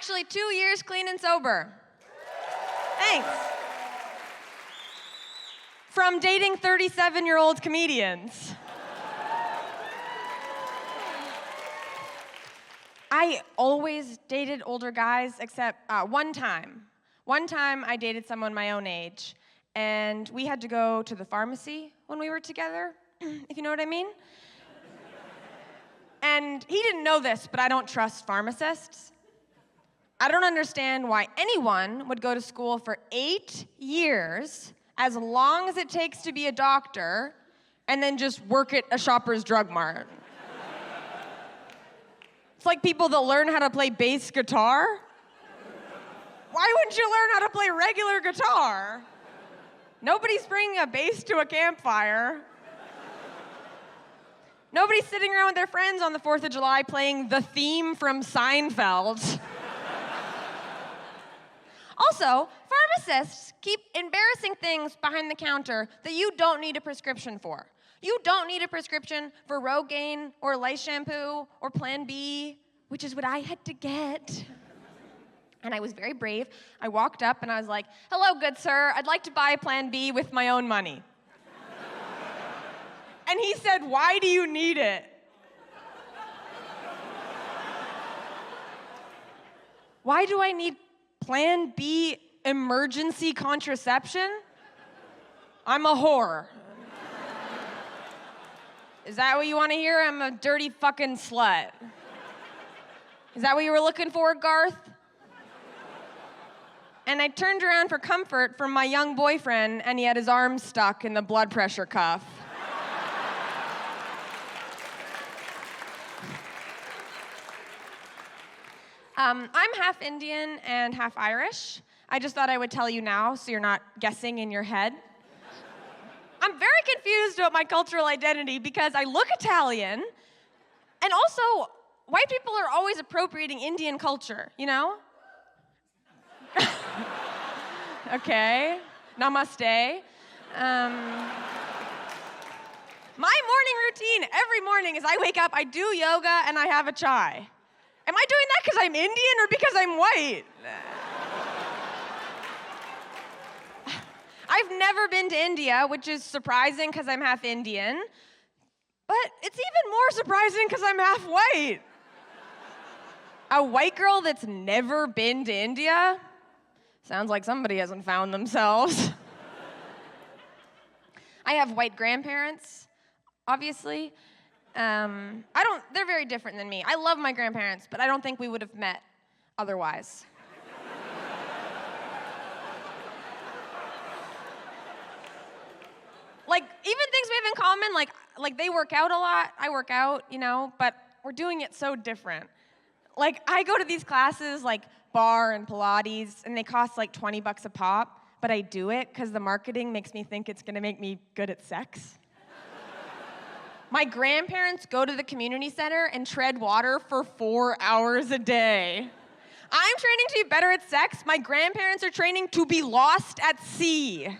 actually 2 years clean and sober. Thanks. From dating 37-year-old comedians. I always dated older guys except one time. One time I dated someone my own age, and we had to go to the pharmacy when we were together, if you know what I mean. And he didn't know this, but I don't trust pharmacists. I don't understand why anyone would go to school for 8 years, as long as it takes to be a doctor, and then just work at a Shoppers Drug Mart. It's like people that learn how to play bass guitar. Why wouldn't you learn how to play regular guitar? Nobody's bringing a bass to a campfire. Nobody's sitting around with their friends on the 4th of July playing the theme from Seinfeld. Also, pharmacists keep embarrassing things behind the counter that you don't need a prescription for. You don't need a prescription for Rogaine or Lice Shampoo or Plan B, which is what I had to get. And I was very brave. I walked up and I was like, "Hello, good sir. I'd like to buy Plan B with my own money." And he said, "Why do you need it?" Why do I need Plan B emergency contraception? I'm a whore. Is that what you want to hear? I'm a dirty fucking slut. Is that what you were looking for, Garth? And I turned around for comfort from my young boyfriend, and he had his arm stuck in the blood pressure cuff. I'm half Indian and half Irish. I just thought I would tell you now so you're not guessing in your head. I'm very confused about my cultural identity because I look Italian, and also, white people are always appropriating Indian culture, you know? Okay, namaste. My morning routine every morning is I wake up, I do yoga, and I have a chai. Am I doing that because I'm Indian or because I'm white? I've never been to India, which is surprising because I'm half Indian, but it's even more surprising because I'm half white. A white girl that's never been to India? Sounds like somebody hasn't found themselves. I have white grandparents, obviously. They're very different than me. I love my grandparents, but I don't think we would have met otherwise. Like, even things we have in common, like they work out a lot, I work out, you know, but we're doing it so different. Like, I go to these classes like bar and Pilates, and they cost like $20 a pop, but I do it because the marketing makes me think it's gonna make me good at sex. My grandparents go to the community center and tread water for 4 hours a day. I'm training to be better at sex. My grandparents are training to be lost at sea.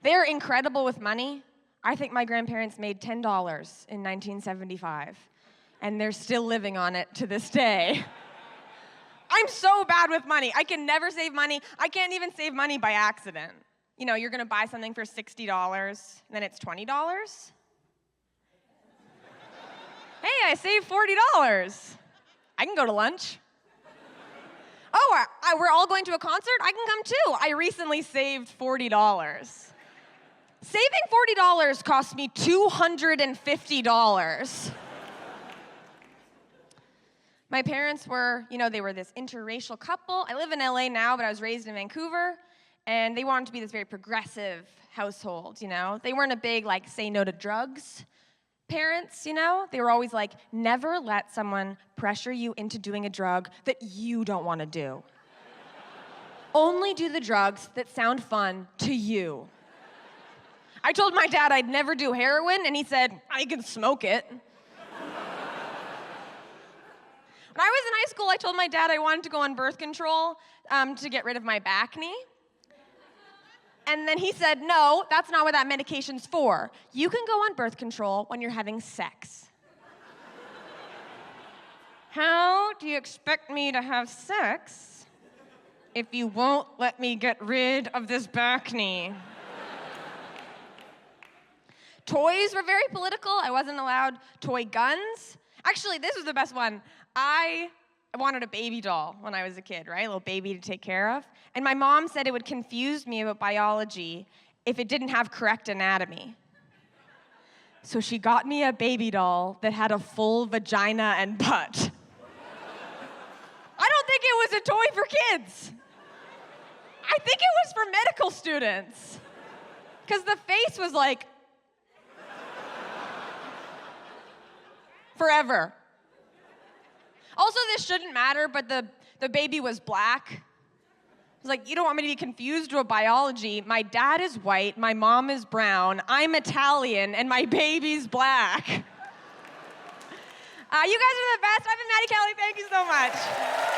They're incredible with money. I think my grandparents made $10 in 1975, and they're still living on it to this day. I'm so bad with money. I can never save money. I can't even save money by accident. You know, you're gonna buy something for $60, and then it's $20. Hey, I saved $40. I can go to lunch. Oh, we're all going to a concert? I can come too. I recently saved $40. Saving $40 cost me $250. My parents were, they were this interracial couple. I live in LA now, but I was raised in Vancouver. And they wanted to be this very progressive household, They weren't a big, say no to drugs parents, They were always like, never let someone pressure you into doing a drug that you don't want to do. Only do the drugs that sound fun to you. I told my dad I'd never do heroin, and he said, I can smoke it. When I was in high school, I told my dad I wanted to go on birth control to get rid of my back knee. And then he said, no, that's not what that medication's for. You can go on birth control when you're having sex. How how do you expect me to have sex if you won't let me get rid of this back knee? Toys were very political. I wasn't allowed toy guns. Actually, this was the best one. I wanted a baby doll when I was a kid, right? A little baby to take care of. And my mom said it would confuse me about biology if it didn't have correct anatomy. So she got me a baby doll that had a full vagina and butt. I don't think it was a toy for kids. I think it was for medical students. Because the face was like, forever. Also, this shouldn't matter, but the baby was black. I was like, you don't want me to be confused with biology. My dad is white, my mom is brown, I'm Italian, and my baby's black. You guys are the best. I've been Maddy Kelly. Thank you so much.